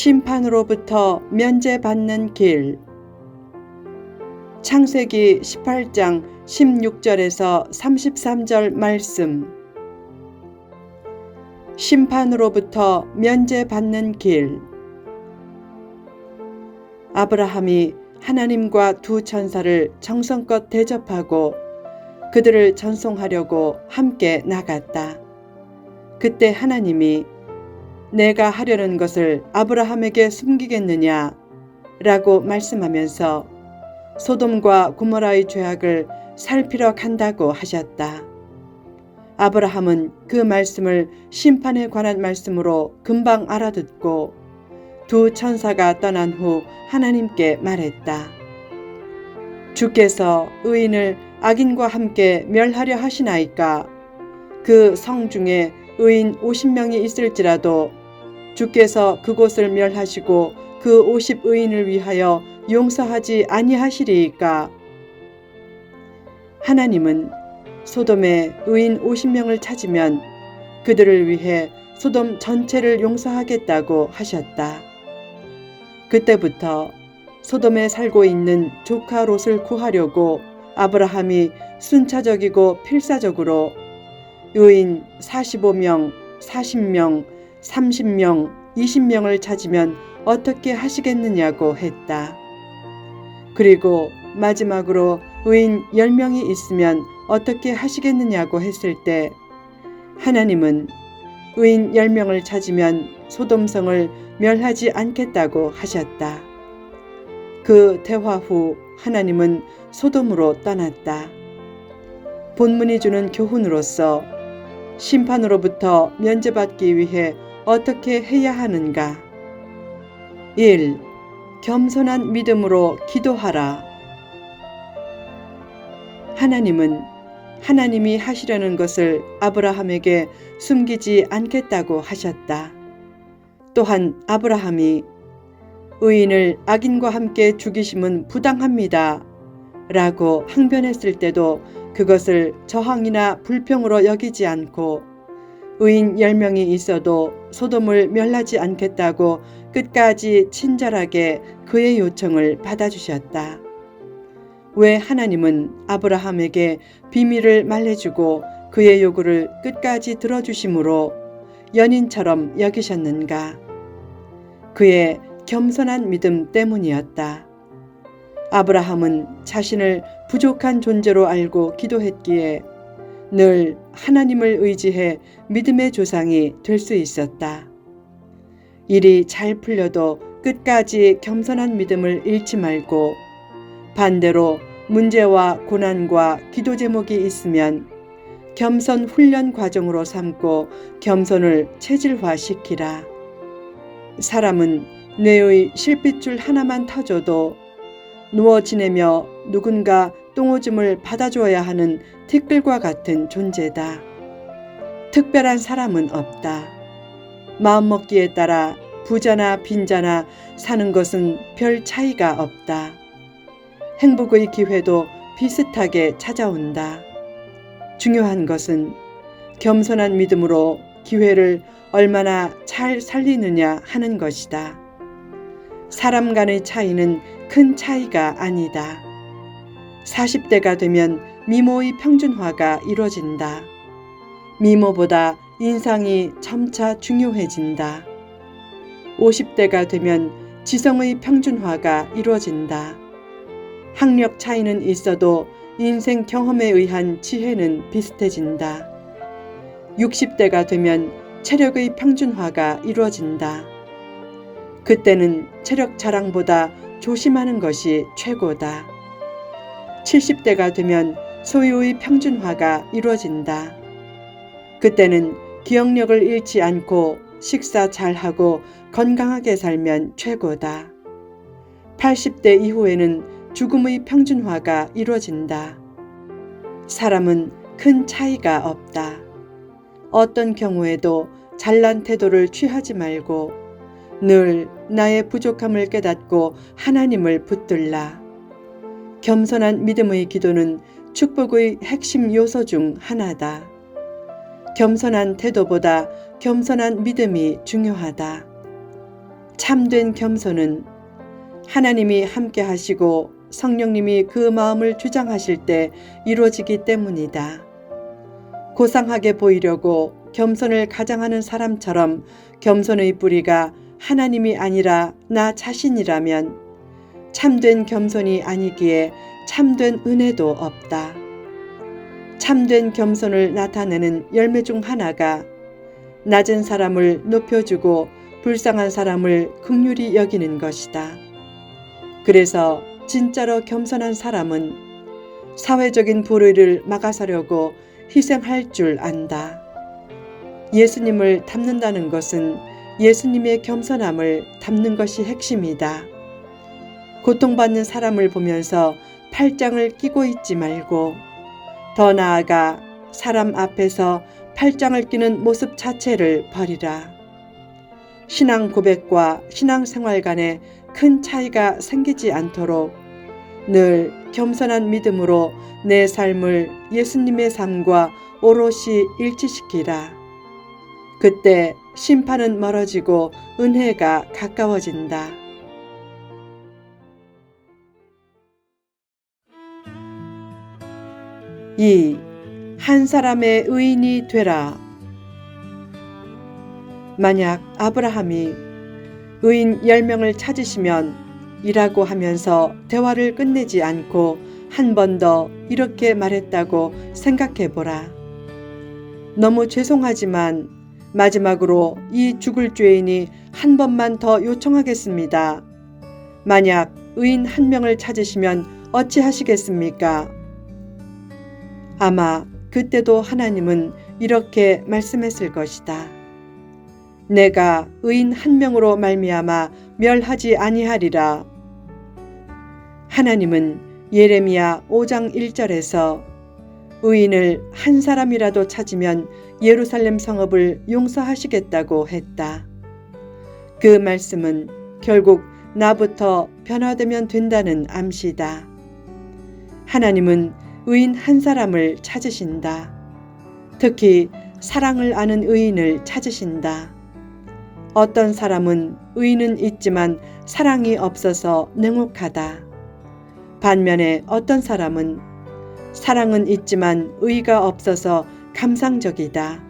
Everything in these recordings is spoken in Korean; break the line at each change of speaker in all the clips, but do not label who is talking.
심판으로부터 면제받는 길. 창세기 18장 16절에서 33절 말씀. 심판으로부터 면제받는 길. 아브라함이 하나님과 두 천사를 정성껏 대접하고 그들을 전송하려고 함께 나갔다. 그때 하나님이 내가 하려는 것을 아브라함에게 숨기겠느냐 라고 말씀하면서 소돔과 고모라의 죄악을 살피러 간다고 하셨다. 아브라함은 그 말씀을 심판에 관한 말씀으로 금방 알아듣고 두 천사가 떠난 후 하나님께 말했다. 주께서 의인을 악인과 함께 멸하려 하시나이까? 그 성 중에 의인 50명이 있을지라도 주께서 그곳을 멸하시고 그 50의인을 위하여 용서하지 아니하시리이까? 하나님은 소돔에 의인 50명을 찾으면 그들을 위해 소돔 전체를 용서하겠다고 하셨다. 그때부터 소돔에 살고 있는 조카 롯을 구하려고 아브라함이 순차적이고 필사적으로 의인 45명, 40명, 30명, 20명을 찾으면 어떻게 하시겠느냐고 했다. 그리고 마지막으로 의인 10명이 있으면 어떻게 하시겠느냐고 했을 때 하나님은 의인 10명을 찾으면 소돔성을 멸하지 않겠다고 하셨다. 그 대화 후 하나님은 소돔으로 떠났다. 본문이 주는 교훈으로서 심판으로부터 면제받기 위해 어떻게 해야 하는가? 1. 겸손한 믿음으로 기도하라. 하나님은 하나님이 하시려는 것을 아브라함에게 숨기지 않겠다고 하셨다. 또한 아브라함이 의인을 악인과 함께 죽이심은 부당합니다 라고 항변했을 때도 그것을 저항이나 불평으로 여기지 않고 의인 10명이 있어도 소돔을 멸하지 않겠다고 끝까지 친절하게 그의 요청을 받아주셨다. 왜 하나님은 아브라함에게 비밀을 말해주고 그의 요구를 끝까지 들어주심으로 연인처럼 여기셨는가? 그의 겸손한 믿음 때문이었다. 아브라함은 자신을 부족한 존재로 알고 기도했기에 늘 하나님을 의지해 믿음의 조상이 될 수 있었다. 일이 잘 풀려도 끝까지 겸손한 믿음을 잃지 말고 반대로 문제와 고난과 기도 제목이 있으면 겸손 훈련 과정으로 삼고 겸손을 체질화시키라. 사람은 뇌의 실핏줄 하나만 터져도 누워 지내며 누군가 똥오줌을 받아줘야 하는 티끌과 같은 존재다. 특별한 사람은 없다. 마음먹기에 따라 부자나 빈자나 사는 것은 별 차이가 없다. 행복의 기회도 비슷하게 찾아온다. 중요한 것은 겸손한 믿음으로 기회를 얼마나 잘 살리느냐 하는 것이다. 사람 간의 차이는 큰 차이가 아니다. 40대가 되면 미모의 평준화가 이루어진다. 미모보다 인상이 점차 중요해진다. 50대가 되면 지성의 평준화가 이루어진다. 학력 차이는 있어도 인생 경험에 의한 지혜는 비슷해진다. 60대가 되면 체력의 평준화가 이루어진다. 그때는 체력 자랑보다 조심하는 것이 최고다. 70대가 되면 소유의 평준화가 이루어진다. 그때는 기억력을 잃지 않고 식사 잘하고 건강하게 살면 최고다. 80대 이후에는 죽음의 평준화가 이루어진다. 사람은 큰 차이가 없다. 어떤 경우에도 잘난 태도를 취하지 말고 늘 나의 부족함을 깨닫고 하나님을 붙들라. 겸손한 믿음의 기도는 축복의 핵심 요소 중 하나다. 겸손한 태도보다 겸손한 믿음이 중요하다. 참된 겸손은 하나님이 함께 하시고 성령님이 그 마음을 주장하실 때 이루어지기 때문이다. 고상하게 보이려고 겸손을 가장하는 사람처럼 겸손의 뿌리가 하나님이 아니라 나 자신이라면 참된 겸손이 아니기에 참된 은혜도 없다. 참된 겸손을 나타내는 열매 중 하나가 낮은 사람을 높여주고 불쌍한 사람을 긍휼히 여기는 것이다. 그래서 진짜로 겸손한 사람은 사회적인 불의를 막아서려고 희생할 줄 안다. 예수님을 닮는다는 것은 예수님의 겸손함을 닮는 것이 핵심이다. 고통받는 사람을 보면서 팔짱을 끼고 있지 말고 더 나아가 사람 앞에서 팔짱을 끼는 모습 자체를 버리라. 신앙 고백과 신앙 생활 간에 큰 차이가 생기지 않도록 늘 겸손한 믿음으로 내 삶을 예수님의 삶과 오롯이 일치시키라. 그때 심판은 멀어지고 은혜가 가까워진다. 2. 한 사람의 의인이 되라. 만약 아브라함이 의인 10명을 찾으시면 이라고 하면서 대화를 끝내지 않고 한 번 더 이렇게 말했다고 생각해 보라. 너무 죄송하지만 마지막으로 이 죽을 죄인이 한 번만 더 요청하겠습니다. 만약 의인 1명을 찾으시면 어찌하시겠습니까? 아마 그때도 하나님은 이렇게 말씀했을 것이다. 내가 의인 1명으로 말미암아 멸하지 아니하리라. 하나님은 예레미야 5장 1절에서 의인을 한 사람이라도 찾으면 예루살렘 성읍을 용서하시겠다고 했다. 그 말씀은 결국 나부터 변화되면 된다는 암시다. 하나님은 의인 한 사람을 찾으신다. 특히 사랑을 아는 의인을 찾으신다. 어떤 사람은 의는 있지만 사랑이 없어서 냉혹하다. 반면에 어떤 사람은 사랑은 있지만 의가 없어서 감상적이다.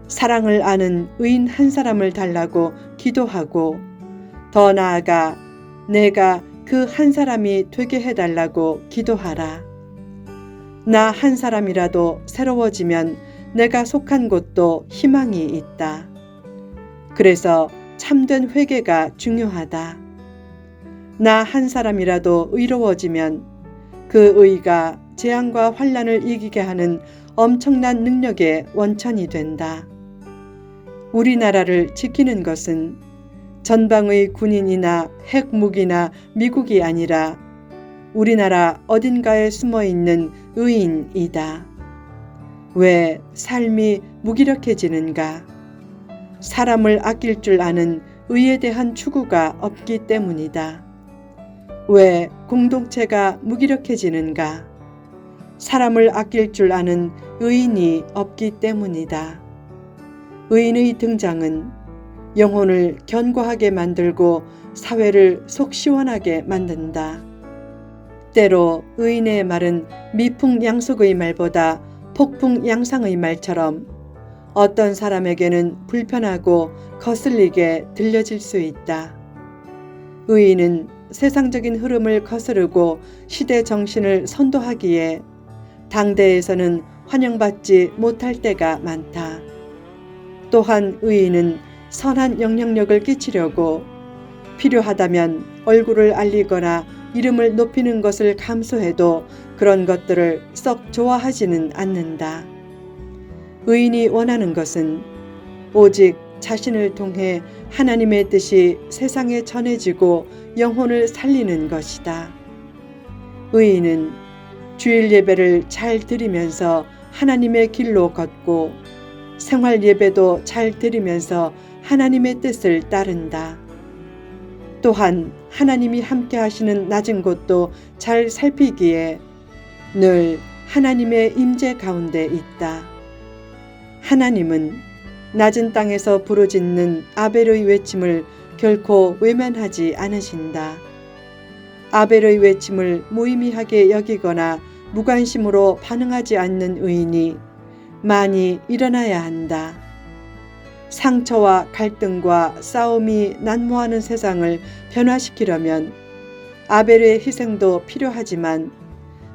사랑을 아는 의인 한 사람을 달라고 기도하고 더 나아가 내가 그 한 사람이 되게 해달라고 기도하라. 나 한 사람이라도 새로워지면 내가 속한 곳도 희망이 있다. 그래서 참된 회개가 중요하다. 나 한 사람이라도 의로워지면 그 의가 재앙과 환난을 이기게 하는 엄청난 능력의 원천이 된다. 우리나라를 지키는 것은 전방의 군인이나 핵무기나 미국이 아니라 우리나라 어딘가에 숨어있는 의인이다. 왜 삶이 무기력해지는가? 사람을 아낄 줄 아는 의에 대한 추구가 없기 때문이다. 왜 공동체가 무기력해지는가? 사람을 아낄 줄 아는 의인이 없기 때문이다. 의인의 등장은 영혼을 견고하게 만들고 사회를 속 시원하게 만든다. 때로 의인의 말은 미풍양속의 말보다 폭풍양상의 말처럼 어떤 사람에게는 불편하고 거슬리게 들려질 수 있다. 의인은 세상적인 흐름을 거스르고 시대 정신을 선도하기에 당대에서는 환영받지 못할 때가 많다. 또한 의인은 선한 영향력을 끼치려고 필요하다면 얼굴을 알리거나 이름을 높이는 것을 감수해도 그런 것들을 썩 좋아하지는 않는다. 의인이 원하는 것은 오직 자신을 통해 하나님의 뜻이 세상에 전해지고 영혼을 살리는 것이다. 의인은 주일 예배를 잘 드리면서 하나님의 길로 걷고 생활 예배도 잘 드리면서 하나님의 뜻을 따른다. 또한 하나님이 함께 하시는 낮은 곳도 잘 살피기에 늘 하나님의 임재 가운데 있다. 하나님은 낮은 땅에서 부르짖는 아벨의 외침을 결코 외면하지 않으신다. 아벨의 외침을 무의미하게 여기거나 무관심으로 반응하지 않는 의인이 많이 일어나야 한다. 상처와 갈등과 싸움이 난무하는 세상을 변화시키려면 아벨의 희생도 필요하지만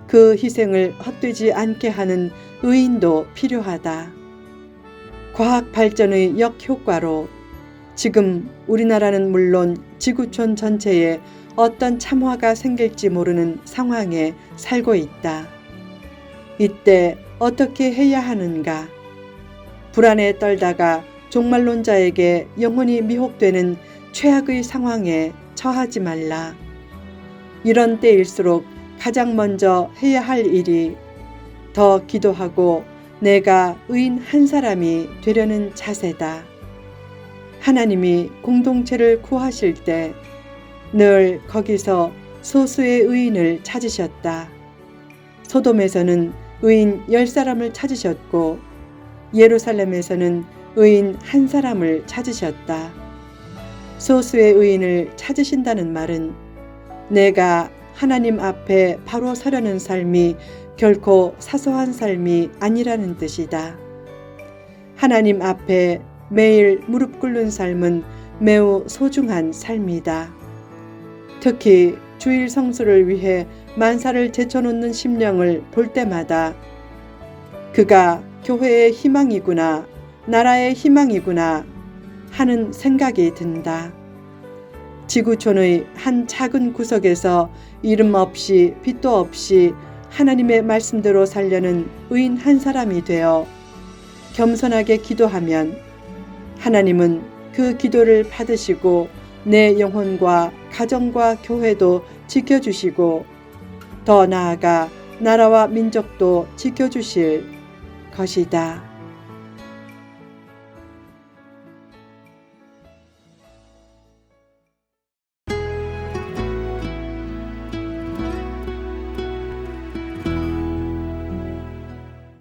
그 희생을 헛되지 않게 하는 의인도 필요하다. 과학 발전의 역효과로 지금 우리나라는 물론 지구촌 전체에 어떤 참화가 생길지 모르는 상황에 살고 있다. 이때 어떻게 해야 하는가? 불안에 떨다가 종말론자에게 영혼이 미혹되는 최악의 상황에 처하지 말라. 이런 때일수록 가장 먼저 해야 할 일이 더 기도하고 내가 의인 한 사람이 되려는 자세다. 하나님이 공동체를 구하실 때 늘 거기서 소수의 의인을 찾으셨다. 소돔에서는 의인 10사람을 찾으셨고 예루살렘에서는 의인 한 사람을 찾으셨다. 소수의 의인을 찾으신다는 말은 내가 하나님 앞에 바로 서려는 삶이 결코 사소한 삶이 아니라는 뜻이다. 하나님 앞에 매일 무릎 꿇는 삶은 매우 소중한 삶이다. 특히 주일 성수를 위해 만사를 제쳐놓는 심령을 볼 때마다 그가 교회의 희망이구나, 나라의 희망이구나 하는 생각이 든다. 지구촌의 한 작은 구석에서 이름 없이 빛도 없이 하나님의 말씀대로 살려는 의인 한 사람이 되어 겸손하게 기도하면 하나님은 그 기도를 받으시고 내 영혼과 가정과 교회도 지켜주시고 더 나아가 나라와 민족도 지켜주실 것이다.